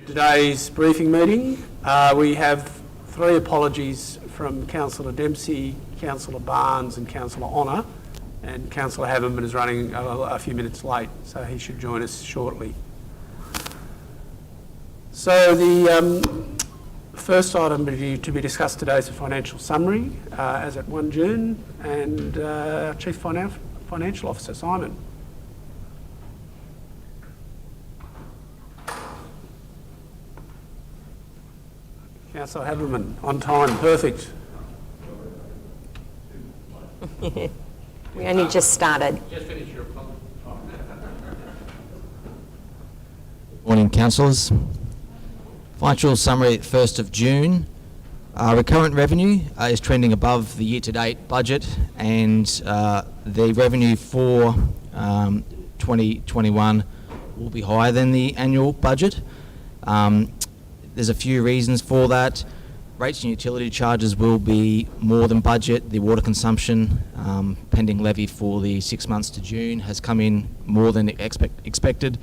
Today's briefing meeting. We have 3 apologies from Councillor Dempsey, Councillor Barnes and Councillor Honour, and Councillor Haverman is running a few minutes late, so he should join us shortly. So the first item to be discussed today is a financial summary as at 1 June, and our Chief Financial Officer, Simon. Councillor Haverman, on time, perfect. We only just started. Just finished your apology. Morning, councillors. Financial summary, 1st of June. Recurrent revenue is trending above the year-to-date budget, and the revenue for 2021 will be higher than the annual budget. There's a few reasons for that. Rates and utility charges will be more than budget. The water consumption, pending levy for the 6 months to June, has come in more than expected.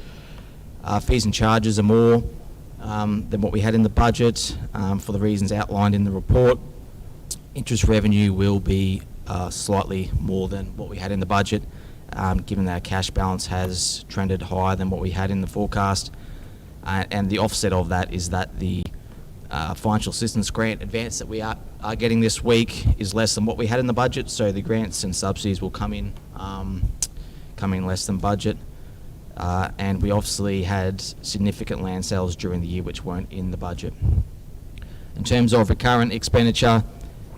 Fees and charges are more than what we had in the budget for the reasons outlined in the report. Interest revenue will be slightly more than what we had in the budget, given that our cash balance has trended higher than what we had in the forecast. And the offset of that is that the financial assistance grant advance that we are getting this week is less than what we had in the budget, so the grants and subsidies will come in less than budget. And we obviously had significant land sales during the year which weren't in the budget. In terms of recurrent expenditure,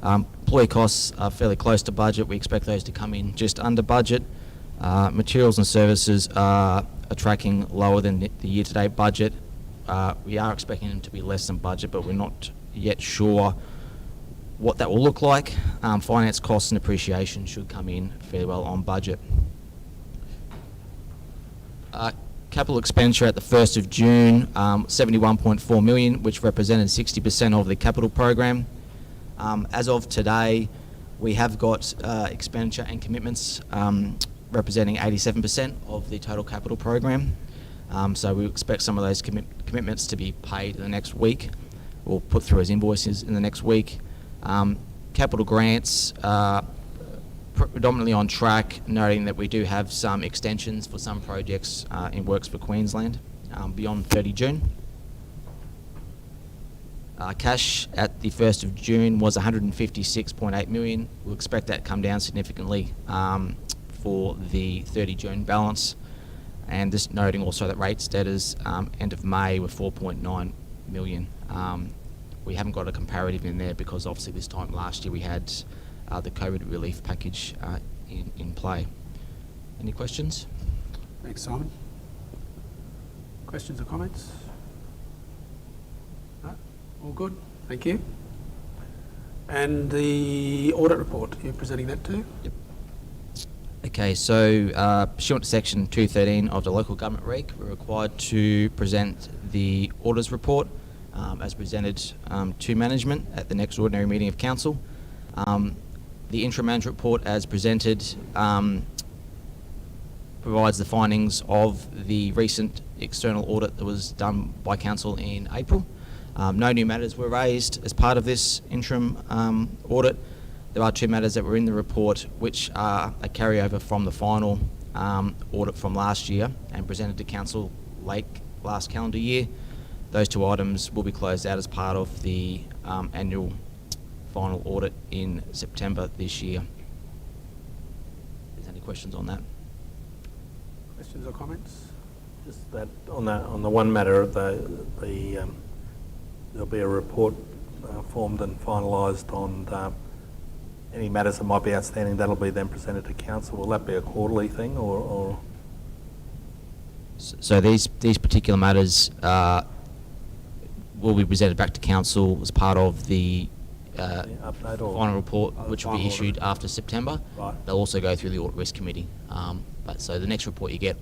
employee costs are fairly close to budget. We expect those to come in just under budget. Materials and services are tracking lower than the year-to-date budget. We are expecting them to be less than budget, but we're not yet sure what that will look like. Finance costs and depreciation should come in fairly well on budget. Capital expenditure at the 1st of June, 71.4 million, which represented 60% of the capital program. As of today, we have got expenditure and commitments representing 87% of the total capital program. So we expect some of those commitments to be paid in the next week, or put through as invoices in the next week. Capital grants are predominantly on track, noting that we do have some extensions for some projects in works for Queensland beyond 30 June. Cash at the 1st of June was 156.8 million. We'll expect that to come down significantly for the 30 June balance, and this noting also that rates debtors end of May were 4.9 million. We haven't got a comparative in there because obviously this time last year we had the COVID relief package in play. Any questions? Thanks, Simon. Questions or comments? No? All good, thank you. And the audit report, you're presenting that too? Yep. Okay, so pursuant to section 213 of the local government reg, we're required to present the auditor's report as presented to management at the next ordinary meeting of council. The interim management report as presented provides the findings of the recent external audit that was done by council in April. No new matters were raised as part of this interim audit. There are 2 matters that were in the report which are a carryover from the final audit from last year and presented to council late last calendar year. Those 2 items will be closed out as part of the annual final audit in September this year. If there's any questions on that? Questions or comments? Just that on the one matter, there'll be a report formed and finalised on any matters that might be outstanding. That'll be then presented to council. Will that be a quarterly thing, or? So these particular matters will be presented back to council as part of the update or final report, which will be issued after September. Right. They'll also go through the audit risk committee. But so the next report you get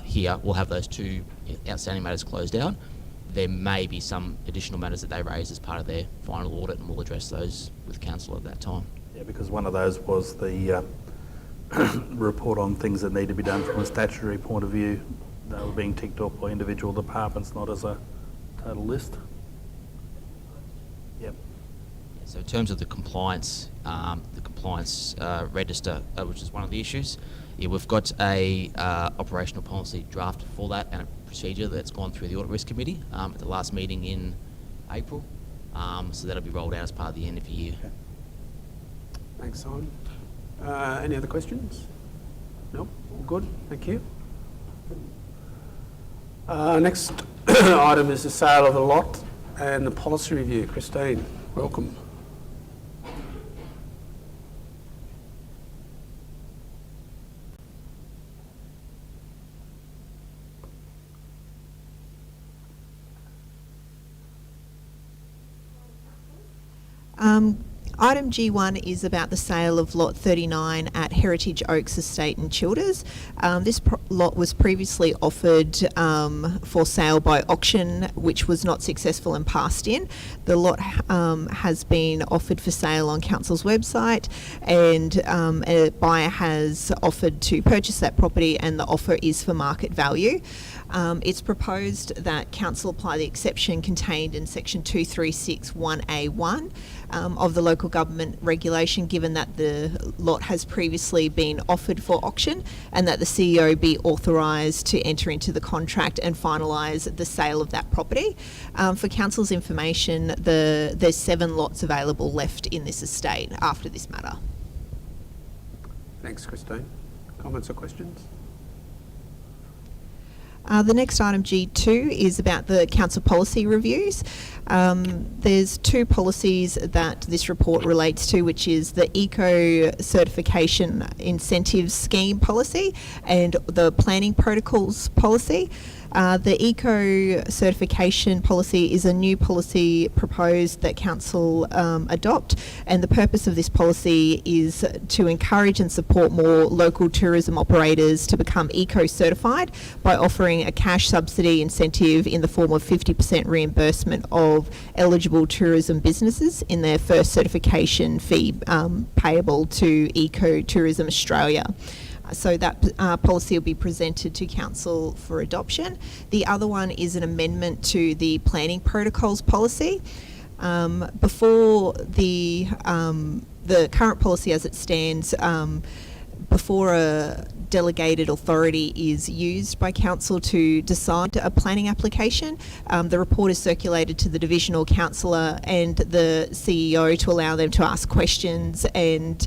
here will have those 2 outstanding matters closed out. There may be some additional matters that they raise as part of their final audit, and we'll address those with council at that time. Yeah, because one of those was the report on things that need to be done from a statutory point of view. They were being ticked off by individual departments, not as a total list. Yep. So in terms of the compliance register, which is one of the issues, yeah, we've got a operational policy drafted for that and a procedure that's gone through the Audit Risk Committee at the last meeting in April. So that'll be rolled out as part of the end of year. Okay. Thanks, Simon. Any other questions? Nope, all good, thank you. Next item is the sale of the lot and the policy review. Christine, welcome. Item G1 is about the sale of Lot 39 at Heritage Oaks Estate in Childers. This lot was previously offered for sale by auction, which was not successful and passed in. The lot has been offered for sale on Council's website, and a buyer has offered to purchase that property, and the offer is for market value. It's proposed that Council apply the exception contained in Section 2361A1 of the local government regulation, given that the lot has previously been offered for auction, and that the CEO be authorised to enter into the contract and finalise the sale of that property. For Council's information, there's 7 lots available left in this estate after this matter. Thanks, Christine. Comments or questions? The next item, G2, is about the council policy reviews. There's 2 policies that this report relates to, which is the Eco Certification Incentives Scheme policy and the Planning Protocols policy. The Eco Certification policy is a new policy proposed that Council adopt, and the purpose of this policy is to encourage and support more local tourism operators to become eco-certified by offering a cash subsidy incentive in the form of 50% reimbursement of eligible tourism businesses in their first certification fee payable to Eco Tourism Australia. So that policy will be presented to Council for adoption. The other one is an amendment to the Planning Protocols policy. Before the current policy as it stands, before a delegated authority is used by Council to decide a planning application, the report is circulated to the divisional councillor and the CEO to allow them to ask questions and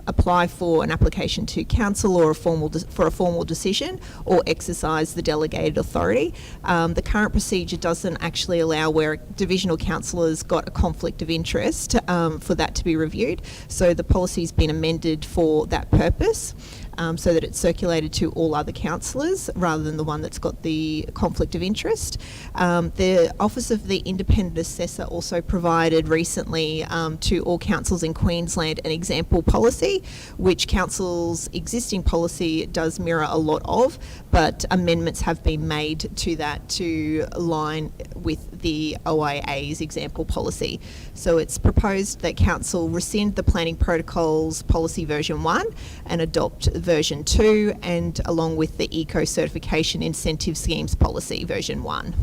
apply for an application to Council or for a formal decision, or exercise the delegated authority. The current procedure doesn't actually allow where a divisional councillor's got a conflict of interest for that to be reviewed. So the policy's been amended for that purpose. So that it's circulated to all other councillors rather than the one that's got the conflict of interest. The Office of the Independent Assessor also provided recently to all councils in Queensland an example policy, which Council's existing policy does mirror a lot of, but amendments have been made to that to align with the OIA's example policy. So it's proposed that Council rescind the Planning Protocols Policy version 1 and adopt version 2, and along with the Eco Certification Incentive Schemes Policy version 1.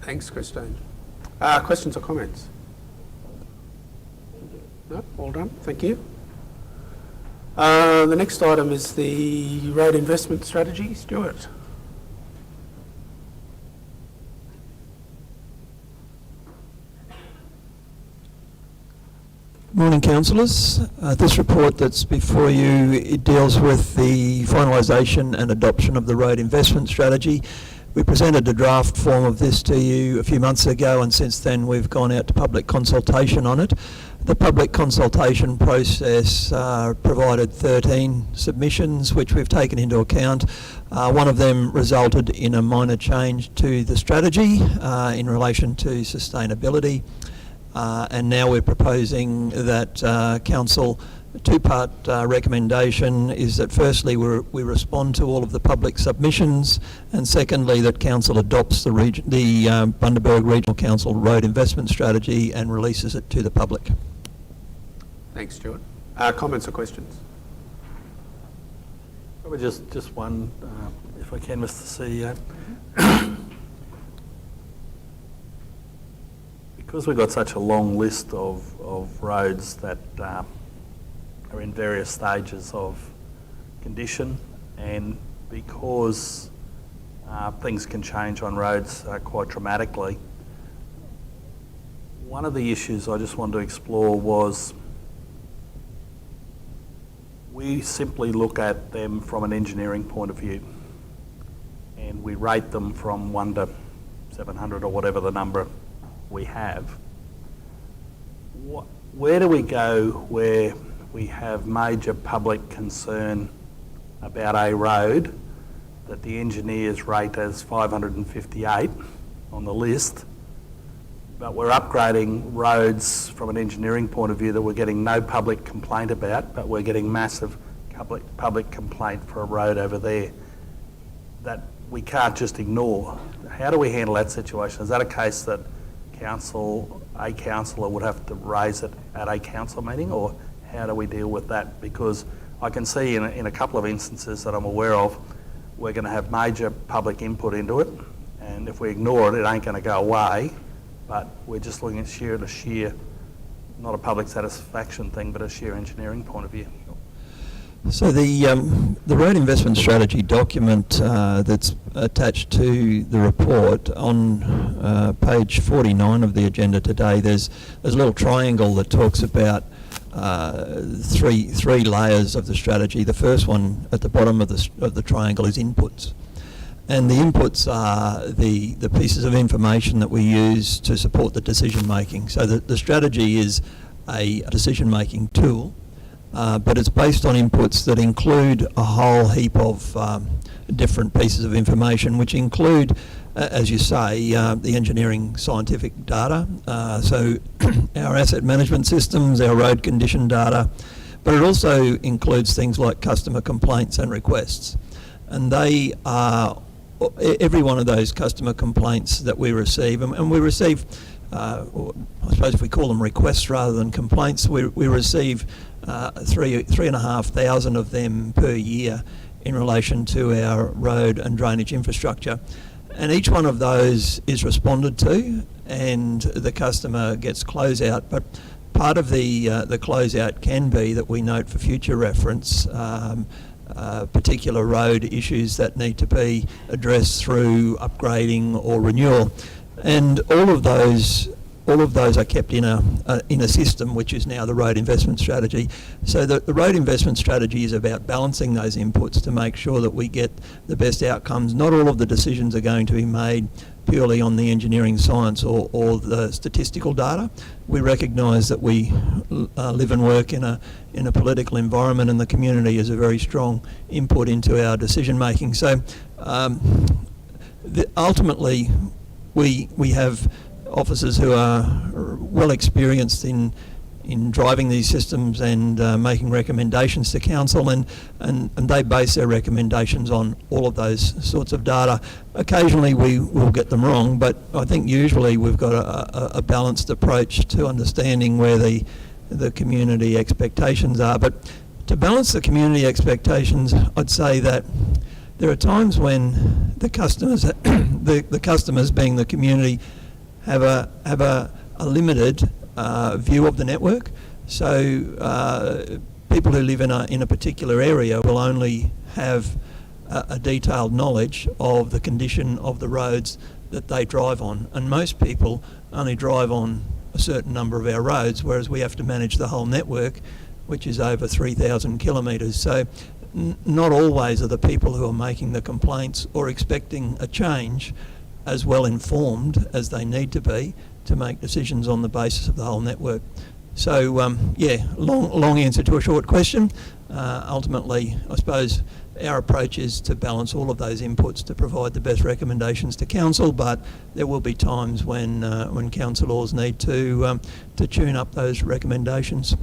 Thanks, Christine. Questions or comments? No, all done, thank you. The next item is the road investment strategy. Stuart. Morning, councillors. This report that's before you, it deals with the finalisation and adoption of the road investment strategy. We presented a draft form of this to you a few months ago, and since then we've gone out to public consultation on it. The public consultation process provided 13 submissions, which we've taken into account. One of them resulted in a minor change to the strategy in relation to sustainability. And now we're proposing that Council, a 2-part recommendation is that firstly we respond to all of the public submissions, and secondly that Council adopts the Bundaberg Regional Council Road Investment Strategy and releases it to the public. Thanks, Stuart. Comments or questions? Probably just one, if I can, Mr. CEO. because we've got such a long list of roads that are in various stages of condition, and because things can change on roads quite dramatically, one of the issues I just wanted to explore was we simply look at them from an engineering point of view, and we rate them from 1 to 700 or whatever the number we have. Where do we go where we have major public concern about a road that the engineers rate as 558 on the list, but we're upgrading roads from an engineering point of view that we're getting no public complaint about, but we're getting massive public complaint for a road over there that we can't just ignore? How do we handle that situation? Is that a case that a councillor would have to raise it at a council meeting, or how do we deal with that? Because I can see in a couple of instances that I'm aware of, we're going to have major public input into it, and if we ignore it, it ain't going to go away, but we're just looking at sheer, not a public satisfaction thing, but a sheer engineering point of view. So the road investment strategy document that's attached to the report on page 49 of the agenda today, there's a little triangle that talks about three layers of the strategy. The first one at the bottom of the triangle is inputs, and the inputs are the pieces of information that we use to support the decision making. So the strategy is a decision making tool. But it's based on inputs that include a whole heap of different pieces of information, which include, as you say, the engineering scientific data, so our asset management systems, our road condition data, but it also includes things like customer complaints and requests. And they are, every one of those customer complaints that we receive, and we receive, or I suppose if we call them requests rather than complaints, we receive 3,500 of them per year in relation to our road and drainage infrastructure. And each one of those is responded to, and the customer gets closeout. But part of the closeout can be that we note for future reference particular road issues that need to be addressed through upgrading or renewal. And all of those are kept in a system which is now the road investment strategy. So the road investment strategy is about balancing those inputs to make sure that we get the best outcomes. Not all of the decisions are going to be made purely on the engineering science or the statistical data. We recognise that we live and work in a political environment, and the community is a very strong input into our decision making. So ultimately we have officers who are well experienced in driving these systems and making recommendations to council, and they base their recommendations on all of those sorts of data. Occasionally we will get them wrong, but I think usually we've got a balanced approach to understanding where the community expectations are. But to balance the community expectations, I'd say that there are times when the customers, the customers being the community, have a limited view of the network. So people who live in a particular area will only have a detailed knowledge of the condition of the roads that they drive on, and most people only drive on a certain number of our roads, whereas we have to manage the whole network, which is over 3,000 kilometres. So not always are the people who are making the complaints or expecting a change as well informed as they need to be to make decisions on the basis of the whole network. So long answer to a short question. Ultimately, I suppose our approach is to balance all of those inputs to provide the best recommendations to council, but there will be times when councillors need to tune up those recommendations.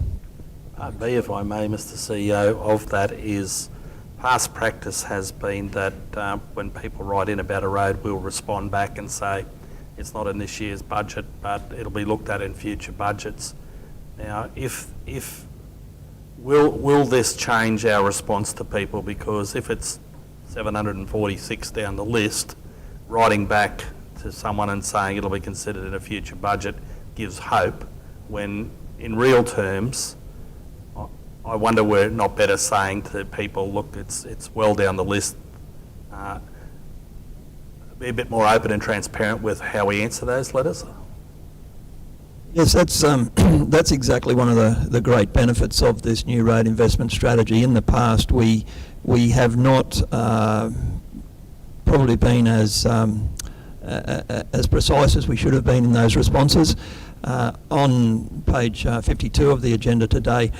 Part B, if I may, Mr CEO, of that is past practice has been that when people write in about a road, we'll respond back and say it's not in this year's budget, but it'll be looked at in future budgets. Now, will this change our response to people? Because if it's 746 down the list, writing back to someone and saying it'll be considered in a future budget gives hope, when in real terms, I wonder were it not better saying to people, look, it's well down the list, be a bit more open and transparent with how we answer those letters? Yes, that's exactly one of the great benefits of this new road investment strategy. In the past, we have not probably been as precise as we should have been in those responses. On page 52 of the agenda today,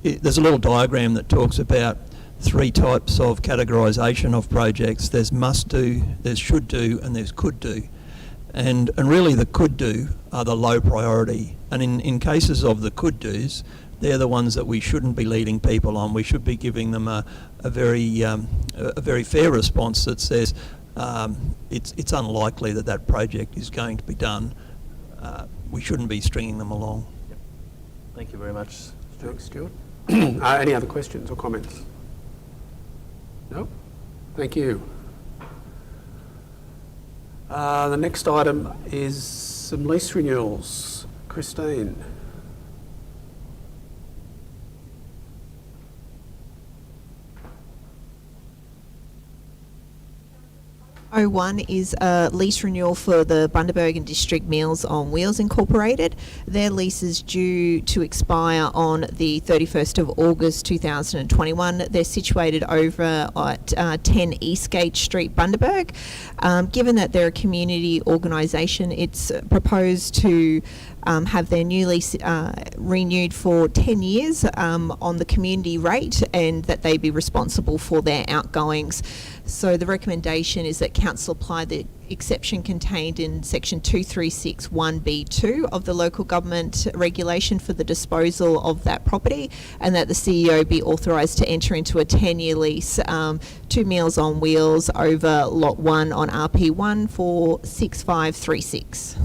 there's a little diagram that talks about 3 types of categorisation of projects. There's must do, there's should do, and there's could do. And really the could do are the low priority. And in cases of the could do's, they're the ones that we shouldn't be leading people on. We should be giving them a very fair response that says it's unlikely that project is going to be done. We shouldn't be stringing them along. Yep. Thank you very much, Stuart. Thanks, Stuart. Any other questions or comments? No? Thank you. The next item is some lease renewals. Christine. 01 is a lease renewal for the Bundaberg and District Meals on Wheels Incorporated. Their lease is due to expire on the 31st of August 2021. They're situated over at 10 Eastgate Street, Bundaberg. Given that they're a community organisation, it's proposed to have their new lease renewed for 10 years on the community rate, and that they be responsible for their outgoings. So the recommendation is that Council apply the exception contained in section 2361B2 of the local government regulation for the disposal of that property, and that the CEO be authorised to enter into a 10-year lease to Meals on Wheels over Lot 1 on RP1 for 6536.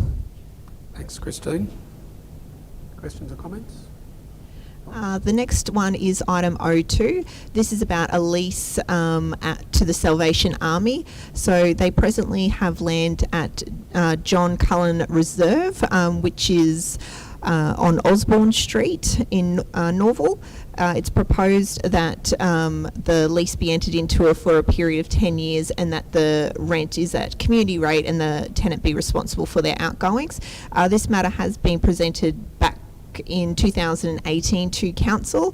Thanks, Christine. Questions or comments? The next one is item 02. This is about a lease to the Salvation Army. So they presently have land at John Cullen Reserve, which is on Osborne Street in Norval. It's proposed that the lease be entered into for a period of 10 years, and that the rent is at community rate and the tenant be responsible for their outgoings. This matter has been presented back in 2018 to Council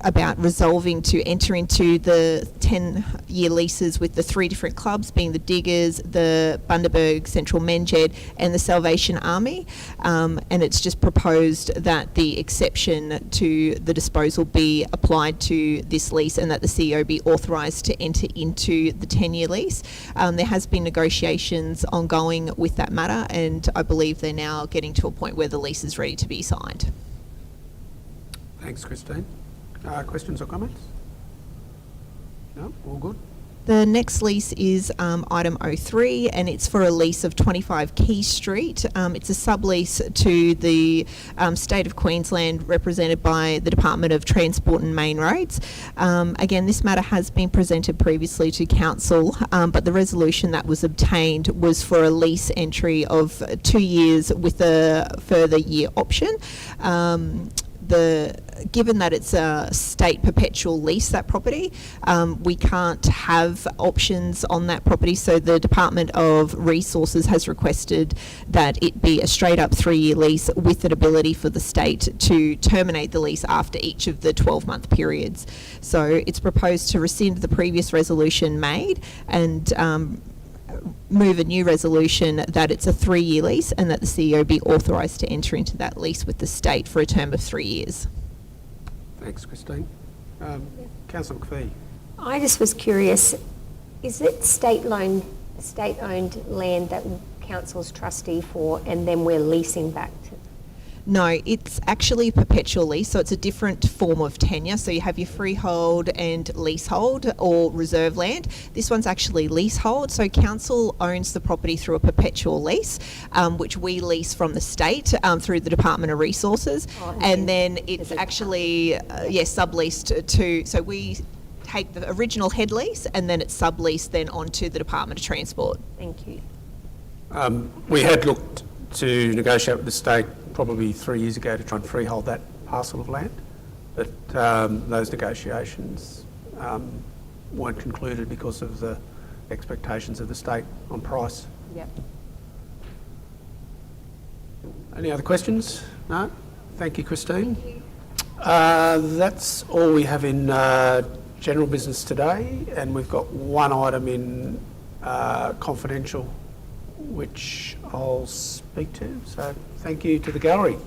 about resolving to enter into the 10-year leases with the 3 different clubs, being the Diggers, the Bundaberg Central Menjed and the Salvation Army, and it's just proposed that the exception to the disposal be applied to this lease, and that the CEO be authorised to enter into the 10-year lease. There has been negotiations ongoing with that matter, and I believe they're now getting to a point where the lease is ready to be signed. Thanks, Christine. Questions or comments? No? All good? The next lease is item 03, and it's for a lease of 25 Key Street. It's a sublease to the State of Queensland, represented by the Department of Transport and Main Roads. Again, this matter has been presented previously to Council, but the resolution that was obtained was for a lease entry of 2 years with a further year option. Given that it's a state perpetual lease, that property, we can't have options on that property, so the Department of Resources has requested that it be a straight up 3-year lease with an ability for the state to terminate the lease after each of the 12-month periods. So it's proposed to rescind the previous resolution made and move a new resolution that it's a 3-year lease, and that the CEO be authorised to enter into that lease with the state for a term of 3 years. Thanks, Christine. Councillor McPhee. I just was curious, is it state-owned land that Council's trustee for, and then we're leasing back to? No, it's actually perpetual lease, so it's a different form of tenure. So you have your freehold and leasehold or reserve land. This one's actually leasehold, so Council owns the property through a perpetual lease, which we lease from the state through the Department of Resources, and then it's actually subleased to, so we take the original head lease and then it's subleased then onto the Department of Transport. Thank you. We had looked to negotiate with the state probably 3 years ago to try and freehold that parcel of land. But those negotiations weren't concluded because of the expectations of the state on price. Yep. Any other questions? No? Thank you, Christine. That's all we have in general business today, and we've got one item in confidential which I'll speak to. So thank you to the gallery.